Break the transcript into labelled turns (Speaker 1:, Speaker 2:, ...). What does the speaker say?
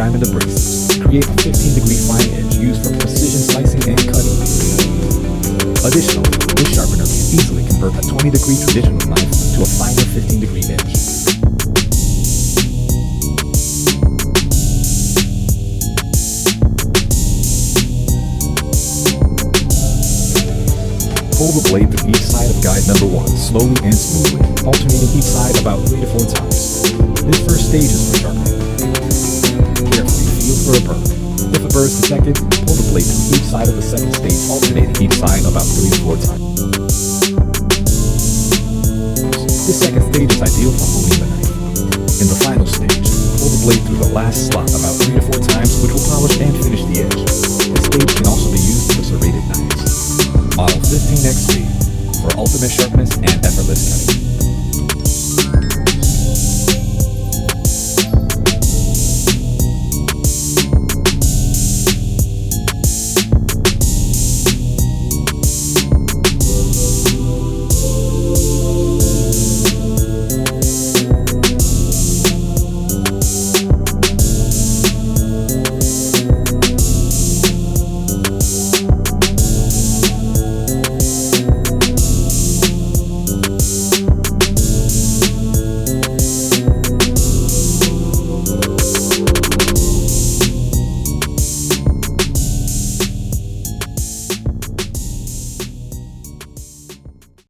Speaker 1: diamond abrasives create a 15-degree fine edge used for precision slicing and cutting. Additionally, this sharpener can easily convert a 20-degree traditional knife to a finer 15-degree edge. Pull the blade through each side of guide number 1, slowly and smoothly, alternating each side about 3 to 4 times. This first stage is for sharpening. Carefully feel for a burr. If a burr is detected, pull the blade through each side of the second stage, alternating each side about 3 to 4 times. This second stage is ideal for honing the knife. In the final stage, pull the blade through the last slot about 3 to 4 times, which will polish and finish the edge. This stage can also be used for serrated knives. Model 15XP for ultimate sharpness and effortless cutting.